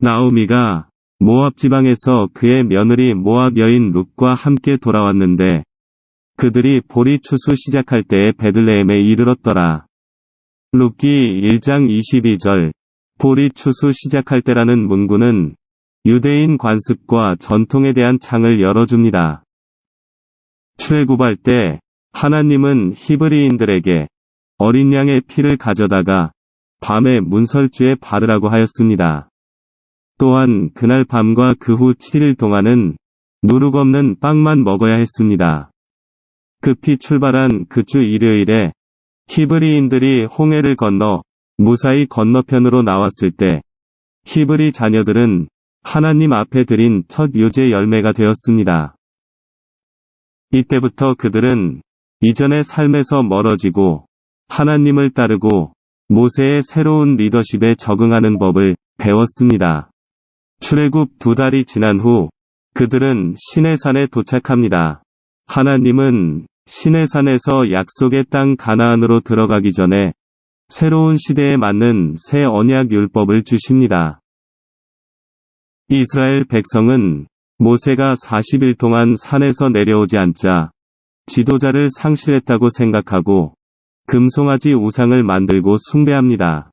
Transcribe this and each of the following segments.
나오미가 모압 지방에서 그의 며느리 모압 여인 룻과 함께 돌아왔는데 그들이 보리 추수 시작할 때에 베들레헴에 이르렀더라. 룻기 1장 22절. 보리 추수 시작할 때라는 문구는 유대인 관습과 전통에 대한 창을 열어줍니다. 출애굽할 때 하나님은 히브리인들에게 어린 양의 피를 가져다가 밤에 문설주에 바르라고 하였습니다. 또한 그날 밤과 그 후 7일 동안은 누룩 없는 빵만 먹어야 했습니다. 급히 출발한 그 주 일요일에 히브리인들이 홍해를 건너 무사히 건너편으로 나왔을 때 히브리 자녀들은 하나님 앞에 드린 첫 유제 열매가 되었습니다. 이때부터 그들은 이전의 삶에서 멀어지고 하나님을 따르고 모세의 새로운 리더십에 적응하는 법을 배웠습니다. 출애굽 2달이 지난 후 그들은 시내산에 도착합니다. 하나님은 시내산에서 약속의 땅 가나안으로 들어가기 전에 새로운 시대에 맞는 새 언약 율법을 주십니다. 이스라엘 백성은 모세가 40일 동안 산에서 내려오지 않자 지도자를 상실했다고 생각하고 금송아지 우상을 만들고 숭배합니다.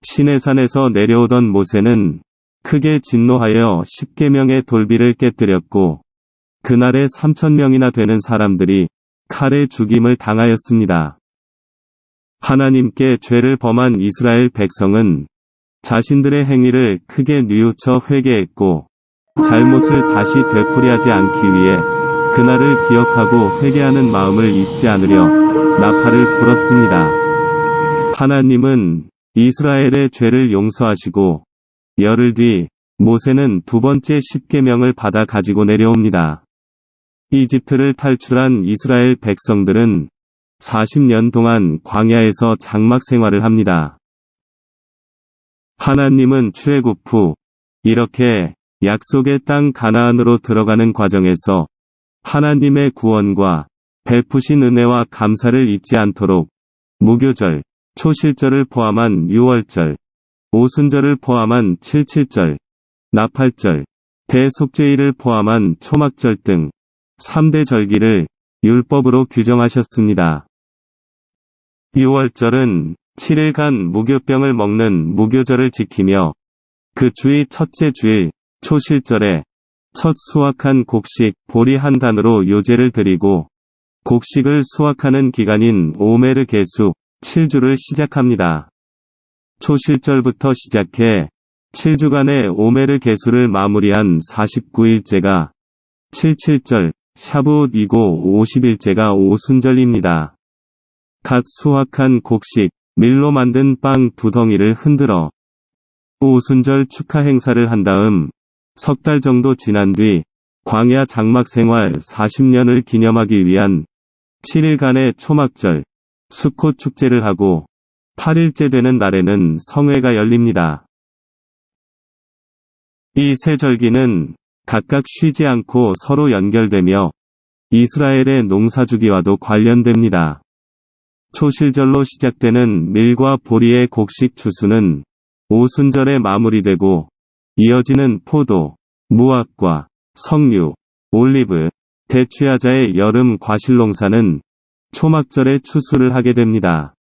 시내산에서 내려오던 모세는 크게 진노하여 10계명의 돌비를 깨뜨렸고 그날에 3,000명이나 되는 사람들이 칼에 죽임을 당하였습니다. 하나님께 죄를 범한 이스라엘 백성은 자신들의 행위를 크게 뉘우쳐 회개했고 잘못을 다시 되풀이하지 않기 위해 그날을 기억하고 회개하는 마음을 잊지 않으려 나팔을 불었습니다. 하나님은 이스라엘의 죄를 용서하시고 열흘 뒤 모세는 두 번째 10계명을 받아 가지고 내려옵니다. 이집트를 탈출한 이스라엘 백성들은 40년 동안 광야에서 장막 생활을 합니다. 하나님은 출애굽 후 이렇게 약속의 땅 가나안으로 들어가는 과정에서 하나님의 구원과 베푸신 은혜와 감사를 잊지 않도록 무교절, 초실절을 포함한 유월절, 오순절을 포함한 77절, 나팔절, 대속죄일을 포함한 초막절 등 3대 절기를 율법으로 규정하셨습니다. 유월절은 7일간 무교병을 먹는 무교절을 지키며 그 주의 첫째 주일, 초실절에 첫 수확한 곡식, 보리 한 단으로 요제를 드리고 곡식을 수확하는 기간인 오메르 계수 7주를 시작합니다. 초실절부터 시작해 7주간의 오메르 계수를 마무리한 49일째가 77절, 샤부옷이고 50일째가 오순절입니다. 갓 수확한 곡식, 밀로 만든 빵 2덩이를 흔들어 오순절 축하 행사를 한 다음 석 달 정도 지난 뒤 광야 장막 생활 40년을 기념하기 위한 7일간의 초막절, 수콧 축제를 하고 8일째 되는 날에는 성회가 열립니다. 이 세 절기는 각각 쉬지 않고 서로 연결되며 이스라엘의 농사주기와도 관련됩니다. 초실절로 시작되는 밀과 보리의 곡식 추수는 오순절에 마무리되고 이어지는 포도, 무화과, 석류, 올리브, 대추야자의 여름 과실농사는 초막절에 추수를 하게 됩니다.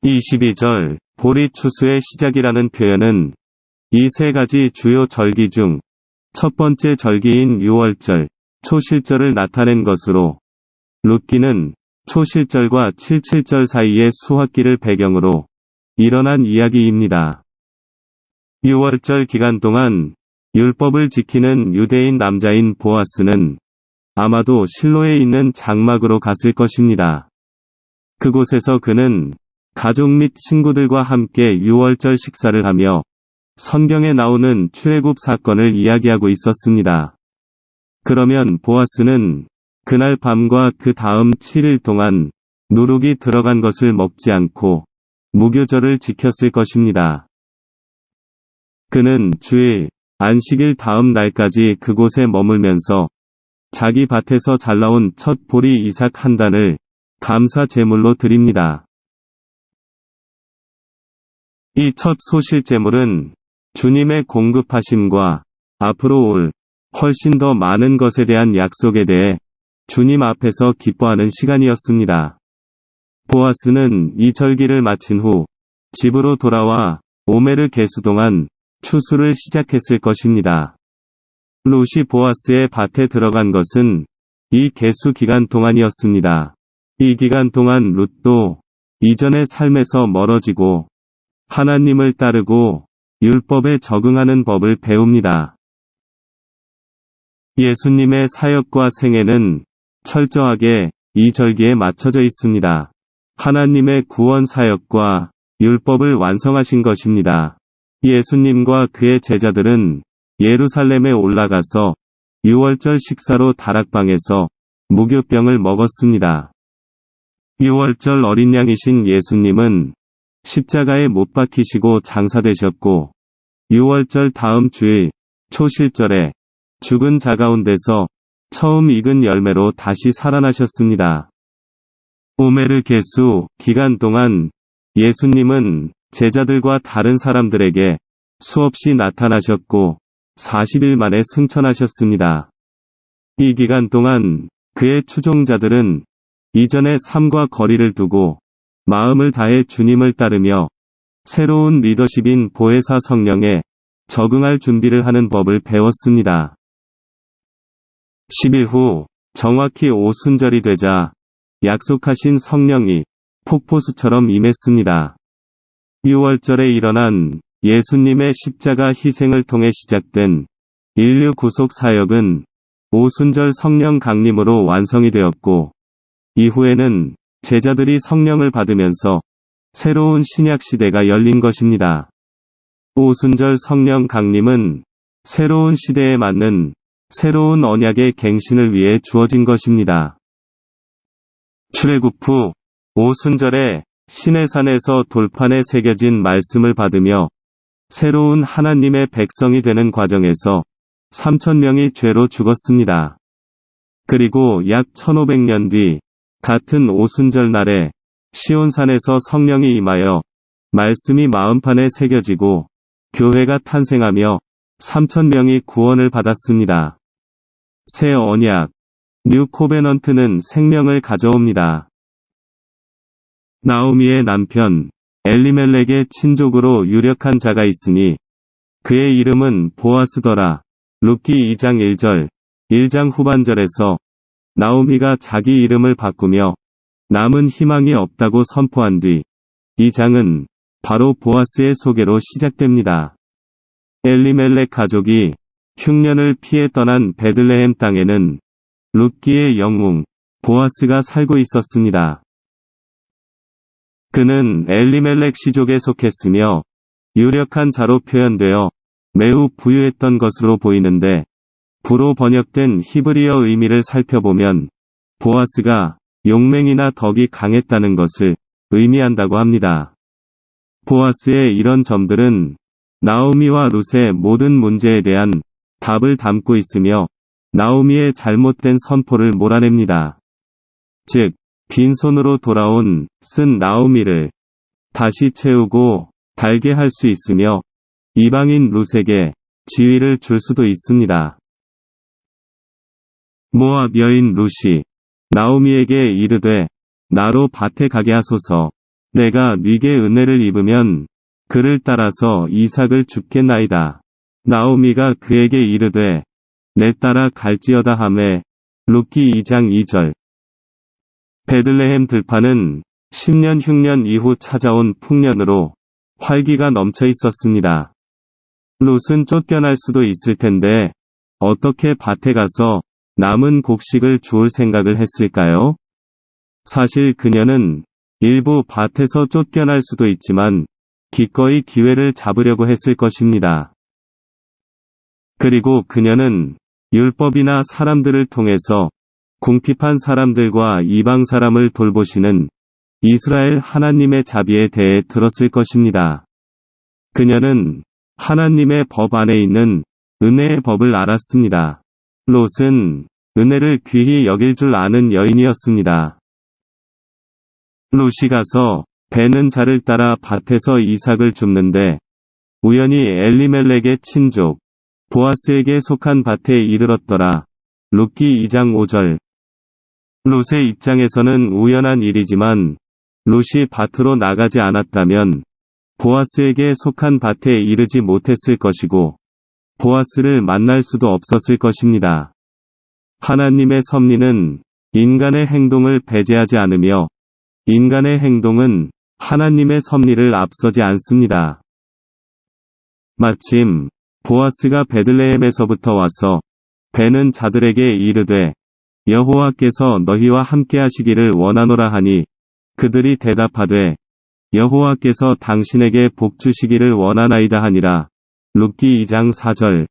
22절, 보리 추수의 시작이라는 표현은 이 세 가지 주요 절기 중 첫 번째 절기인 유월절, 초실절을 나타낸 것으로 룻기는 초실절과 77절 사이의 수확기를 배경으로 일어난 이야기입니다. 유월절 기간 동안 율법을 지키는 유대인 남자인 보아스는 아마도 실로에 있는 장막으로 갔을 것입니다. 그곳에서 그는 가족 및 친구들과 함께 유월절 식사를 하며 성경에 나오는 출애굽 사건을 이야기하고 있었습니다. 그러면 보아스는 그날 밤과 그 다음 7일 동안 누룩이 들어간 것을 먹지 않고 무교절을 지켰을 것입니다. 그는 주일, 안식일 다음 날까지 그곳에 머물면서 자기 밭에서 잘 나온 첫 보리 이삭 한 단을 감사 제물로 드립니다. 이 첫 소실 제물은 주님의 공급하심과 앞으로 올 훨씬 더 많은 것에 대한 약속에 대해 주님 앞에서 기뻐하는 시간이었습니다. 보아스는 이 절기를 마친 후 집으로 돌아와 오메르 계수 동안 추수를 시작했을 것입니다. 룻이 보아스의 밭에 들어간 것은 이 계수 기간 동안이었습니다. 이 기간 동안 룻도 이전의 삶에서 멀어지고 하나님을 따르고 율법에 적응하는 법을 배웁니다. 예수님의 사역과 생애는 철저하게 이 절기에 맞춰져 있습니다. 하나님의 구원 사역과 율법을 완성하신 것입니다. 예수님과 그의 제자들은 예루살렘에 올라가서 유월절 식사로 다락방에서 무교병을 먹었습니다. 유월절 어린 양이신 예수님은 십자가에 못 박히시고 장사되셨고 유월절 다음 주일 초실절에 죽은 자 가운데서 처음 익은 열매로 다시 살아나셨습니다. 오메르 계수 기간 동안 예수님은 제자들과 다른 사람들에게 수없이 나타나셨고 40일 만에 승천하셨습니다. 이 기간 동안 그의 추종자들은 이전의 삶과 거리를 두고 마음을 다해 주님을 따르며 새로운 리더십인 보혜사 성령에 적응할 준비를 하는 법을 배웠습니다. 10일 후 정확히 오순절이 되자 약속하신 성령이 폭포수처럼 임했습니다. 유월절에 일어난 예수님의 십자가 희생을 통해 시작된 인류 구속 사역은 오순절 성령 강림으로 완성이 되었고 이후에는 제자들이 성령을 받으면서 새로운 신약 시대가 열린 것입니다. 오순절 성령 강림은 새로운 시대에 맞는 새로운 언약의 갱신을 위해 주어진 것입니다. 출애굽 후 오순절에 시내산에서 돌판에 새겨진 말씀을 받으며 새로운 하나님의 백성이 되는 과정에서 3,000명이 죄로 죽었습니다. 그리고 약 1500년 뒤 같은 오순절 날에 시온산에서 성령이 임하여 말씀이 마음판에 새겨지고 교회가 탄생하며 3,000명이 구원을 받았습니다. 새 언약, 뉴 코베넌트는 생명을 가져옵니다. 나오미의 남편 엘리멜렉의 친족으로 유력한 자가 있으니 그의 이름은 보아스더라. 룻기 2장 1절, 1장 후반절에서 나오미가 자기 이름을 바꾸며 남은 희망이 없다고 선포한 뒤 이 장은 바로 보아스의 소개로 시작됩니다. 엘리멜렉 가족이 흉년을 피해 떠난 베들레헴 땅에는 룻기의 영웅 보아스가 살고 있었습니다. 그는 엘리멜렉 시족에 속했으며 유력한 자로 표현되어 매우 부유했던 것으로 보이는데 부로 번역된 히브리어 의미를 살펴보면 보아스가 용맹이나 덕이 강했다는 것을 의미한다고 합니다. 보아스의 이런 점들은 나오미와 룻의 모든 문제에 대한 답을 담고 있으며 나오미의 잘못된 선포를 몰아냅니다. 즉, 빈손으로 돌아온 쓴 나오미를 다시 채우고 달게 할 수 있으며 이방인 룻에게 지위를 줄 수도 있습니다. 모압 여인 룻이 나오미에게 이르되 나로 밭에 가게 하소서. 내가 네게 은혜를 입으면 그를 따라서 이삭을 줍겠나이다. 나오미가 그에게 이르되 내 따라 갈지어다 하매 룻기 2장 2절. 베들레헴 들판은 10년 흉년 이후 찾아온 풍년으로 활기가 넘쳐 있었습니다. 룻은 쫓겨날 수도 있을 텐데 어떻게 밭에 가서 남은 곡식을 주울 생각을 했을까요? 사실 그녀는 일부 밭에서 쫓겨날 수도 있지만 기꺼이 기회를 잡으려고 했을 것입니다. 그리고 그녀는 율법이나 사람들을 통해서 궁핍한 사람들과 이방 사람을 돌보시는 이스라엘 하나님의 자비에 대해 들었을 것입니다. 그녀는 하나님의 법 안에 있는 은혜의 법을 알았습니다. 롯은 은혜를 귀히 여길 줄 아는 여인이었습니다. 롯이 가서 베는 자를 따라 밭에서 이삭을 줍는데 우연히 엘리멜렉의 친족 보아스에게 속한 밭에 이르렀더라. 룻기 2장 5절. 룻의 입장에서는 우연한 일이지만 룻이 밭으로 나가지 않았다면 보아스에게 속한 밭에 이르지 못했을 것이고 보아스를 만날 수도 없었을 것입니다. 하나님의 섭리는 인간의 행동을 배제하지 않으며 인간의 행동은 하나님의 섭리를 앞서지 않습니다. 마침 보아스가 베들레헴에서부터 와서 베는 자들에게 이르되 여호와께서 너희와 함께 하시기를 원하노라 하니 그들이 대답하되 여호와께서 당신에게 복 주시기를 원하나이다 하니라. 룻기 2장 4절.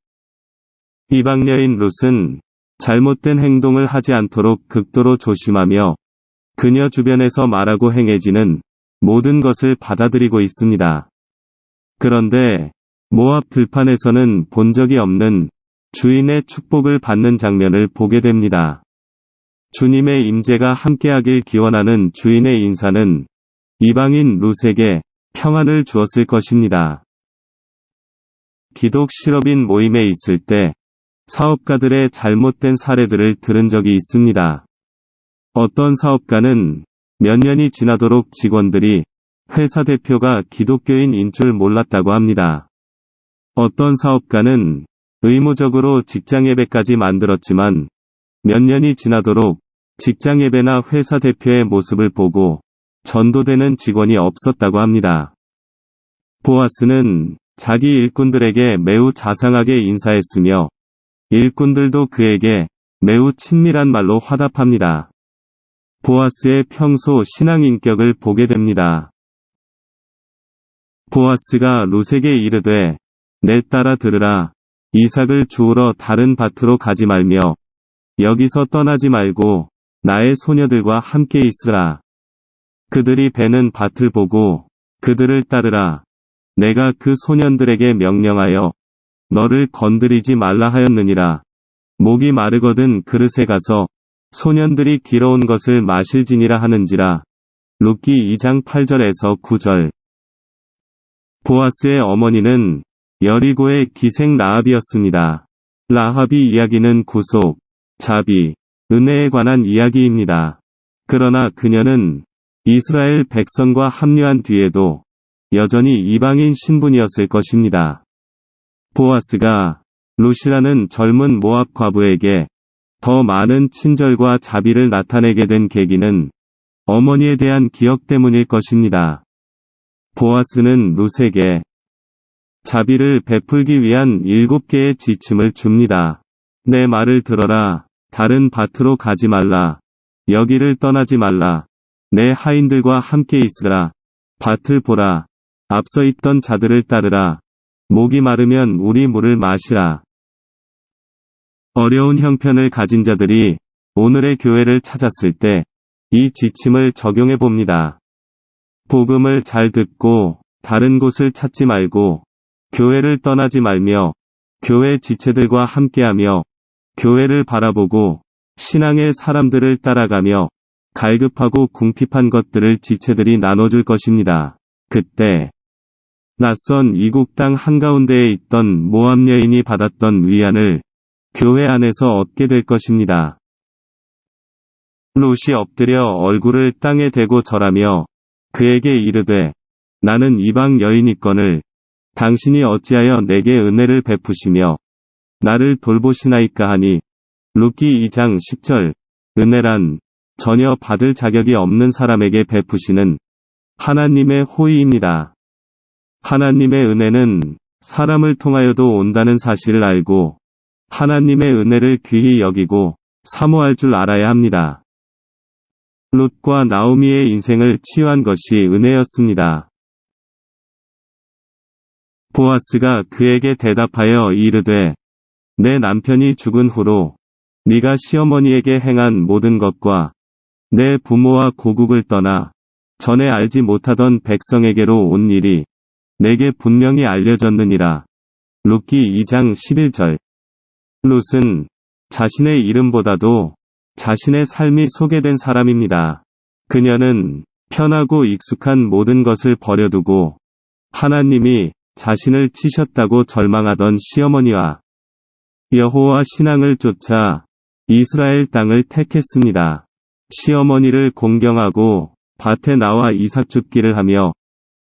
이방 여인 룻은 잘못된 행동을 하지 않도록 극도로 조심하며 그녀 주변에서 말하고 행해지는 모든 것을 받아들이고 있습니다. 그런데 모압 들판에서는 본 적이 없는 주인의 축복을 받는 장면을 보게 됩니다. 주님의 임재가 함께하길 기원하는 주인의 인사는 이방인 룻에게 평안을 주었을 것입니다. 기독 실업인 모임에 있을 때 사업가들의 잘못된 사례들을 들은 적이 있습니다. 어떤 사업가는 몇 년이 지나도록 직원들이 회사 대표가 기독교인인 줄 몰랐다고 합니다. 어떤 사업가는 의무적으로 직장 예배까지 만들었지만 몇 년이 지나도록 직장 예배나 회사 대표의 모습을 보고 전도되는 직원이 없었다고 합니다. 보아스는 자기 일꾼들에게 매우 자상하게 인사했으며 일꾼들도 그에게 매우 친밀한 말로 화답합니다. 보아스의 평소 신앙 인격을 보게 됩니다. 보아스가 룻에게 이르되 내 딸아 들으라. 이삭을 주우러 다른 밭으로 가지 말며 여기서 떠나지 말고 나의 소녀들과 함께 있으라. 그들이 베는 밭을 보고 그들을 따르라. 내가 그 소년들에게 명령하여 너를 건드리지 말라 하였느니라. 목이 마르거든 그릇에 가서 소년들이 길어온 것을 마실지니라 하는지라. 룻기 2장 8절에서 9절. 보아스의 어머니는 여리고의 기생 라합이었습니다. 라합이 이야기는 구속, 자비, 은혜에 관한 이야기입니다. 그러나 그녀는 이스라엘 백성과 합류한 뒤에도 여전히 이방인 신분이었을 것입니다. 보아스가 룻이라는 젊은 모압 과부에게 더 많은 친절과 자비를 나타내게 된 계기는 어머니에 대한 기억 때문일 것입니다. 보아스는 룻에게 자비를 베풀기 위한 7개의 지침을 줍니다. 내 말을 들어라. 다른 밭으로 가지 말라. 여기를 떠나지 말라. 내 하인들과 함께 있으라. 밭을 보라. 앞서 있던 자들을 따르라. 목이 마르면 우리 물을 마시라. 어려운 형편을 가진 자들이 오늘의 교회를 찾았을 때 이 지침을 적용해 봅니다. 복음을 잘 듣고 다른 곳을 찾지 말고 교회를 떠나지 말며 교회 지체들과 함께하며 교회를 바라보고 신앙의 사람들을 따라가며 갈급하고 궁핍한 것들을 지체들이 나눠줄 것입니다. 그때 낯선 이국 땅 한가운데에 있던 모압 여인이 받았던 위안을 교회 안에서 얻게 될 것입니다. 룻이 엎드려 얼굴을 땅에 대고 절하며 그에게 이르되 나는 이방 여인이거늘 당신이 어찌하여 내게 은혜를 베푸시며 나를 돌보시나이까 하니. 룻기 2장 10절. 은혜란 전혀 받을 자격이 없는 사람에게 베푸시는 하나님의 호의입니다. 하나님의 은혜는 사람을 통하여도 온다는 사실을 알고 하나님의 은혜를 귀히 여기고 사모할 줄 알아야 합니다. 룻과 나오미의 인생을 치유한 것이 은혜였습니다. 보아스가 그에게 대답하여 이르되 내 남편이 죽은 후로 네가 시어머니에게 행한 모든 것과 내 부모와 고국을 떠나 전에 알지 못하던 백성에게로 온 일이 내게 분명히 알려졌느니라. 룻기 2장 11절. 룻은 자신의 이름보다도 자신의 삶이 소개된 사람입니다. 그녀는 편하고 익숙한 모든 것을 버려두고 하나님이 자신을 치셨다고 절망하던 시어머니와 여호와 신앙을 쫓아 이스라엘 땅을 택했습니다. 시어머니를 공경하고 밭에 나와 이삭 줍기를 하며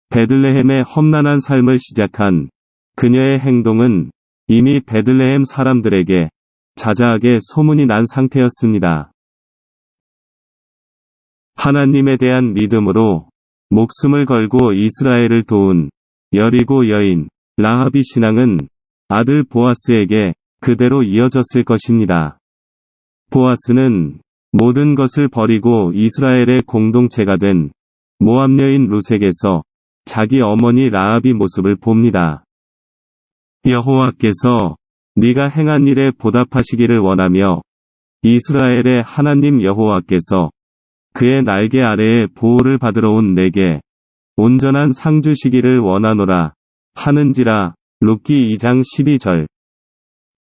베들레헴의 험난한 삶을 시작한 그녀의 행동은 이미 베들레헴 사람들에게 자자하게 소문이 난 상태였습니다. 하나님에 대한 믿음으로 목숨을 걸고 이스라엘을 도운 여리고 여인 라합의 신앙은 아들 보아스에게 그대로 이어졌을 것입니다. 보아스는 모든 것을 버리고 이스라엘의 공동체가 된 모압 여인 룻에게서 자기 어머니 라합의 모습을 봅니다. 여호와께서 네가 행한 일에 보답하시기를 원하며 이스라엘의 하나님 여호와께서 그의 날개 아래에 보호를 받으러 온 내게 온전한 상 주시기를 원하노라 하는지라. 룻기 2장 12절.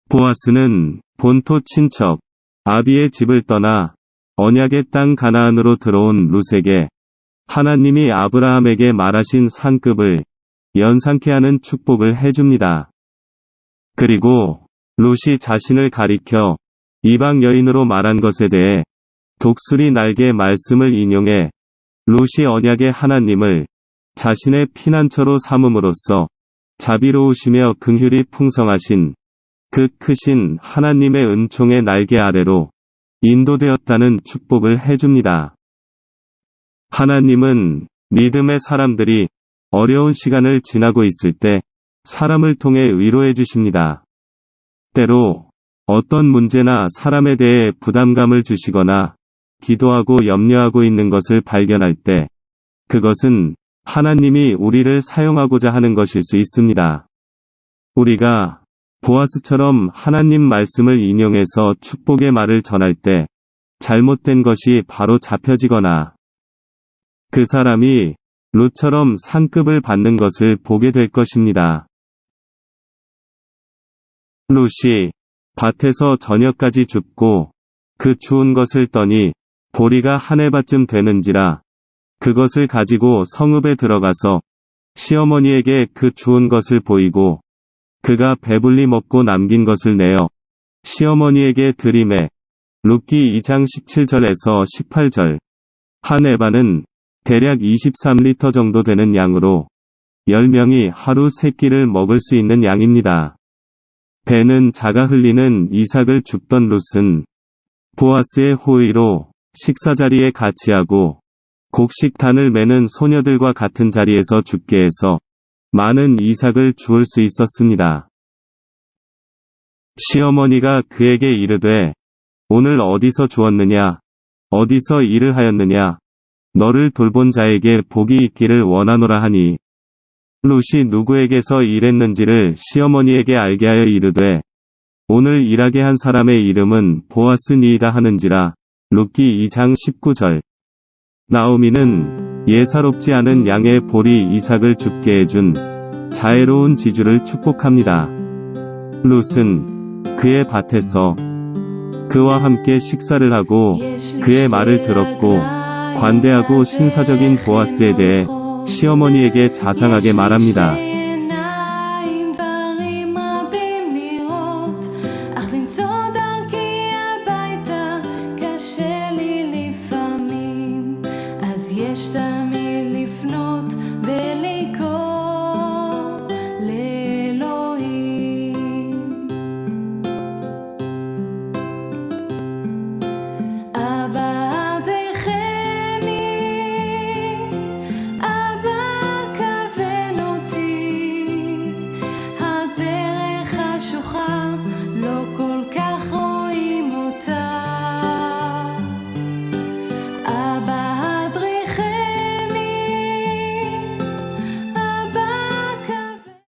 보아스는 본토 친척 아비의 집을 떠나 언약의 땅 가나안으로 들어온 룻에게 하나님이 아브라함에게 말하신 상급을 연상케 하는 축복을 해줍니다. 그리고 룻이 자신을 가리켜 이방 여인으로 말한 것에 대해 독수리 날개 말씀을 인용해 룻이 언약의 하나님을 자신의 피난처로 삼음으로써 자비로우시며 긍휼이 풍성하신 그 크신 하나님의 은총의 날개 아래로 인도되었다는 축복을 해줍니다. 하나님은 믿음의 사람들이 어려운 시간을 지나고 있을 때 사람을 통해 위로해 주십니다. 때로 어떤 문제나 사람에 대해 부담감을 주시거나 기도하고 염려하고 있는 것을 발견할 때 그것은 하나님이 우리를 사용하고자 하는 것일 수 있습니다. 우리가 보아스처럼 하나님 말씀을 인용해서 축복의 말을 전할 때 잘못된 것이 바로 잡혀지거나 그 사람이 룻처럼 상급을 받는 것을 보게 될 것입니다. 룻이 밭에서 저녁까지 줍고 그 주운 것을 떠니 보리가 한 해밭쯤 되는지라 그것을 가지고 성읍에 들어가서 시어머니에게 그 주운 것을 보이고 그가 배불리 먹고 남긴 것을 내어 시어머니에게 드리매. 룻기 2장 17절에서 18절. 한 에바는 대략 23리터 정도 되는 양으로 10명이 하루 3끼를 먹을 수 있는 양입니다. 배는 자가 흘리는 이삭을 줍던 룻은 보아스의 호의로 식사 자리에 같이 하고 곡식단을 매는 소녀들과 같은 자리에서 죽게 해서 많은 이삭을 주울 수 있었습니다. 시어머니가 그에게 이르되 오늘 어디서 주었느냐 어디서 일을 하였느냐 너를 돌본 자에게 복이 있기를 원하노라 하니 룻이 누구에게서 일했는지를 시어머니에게 알게 하여 이르되 오늘 일하게 한 사람의 이름은 보아스니이다 하는지라. 룻기 2장 19절. 나오미는 예사롭지 않은 양의 보리 이삭을 줍게 해준 자애로운 지주를 축복합니다. 룻은 그의 밭에서 그와 함께 식사를 하고 그의 말을 들었고 관대하고 신사적인 보아스에 대해 시어머니에게 자상하게 말합니다. יש תמיד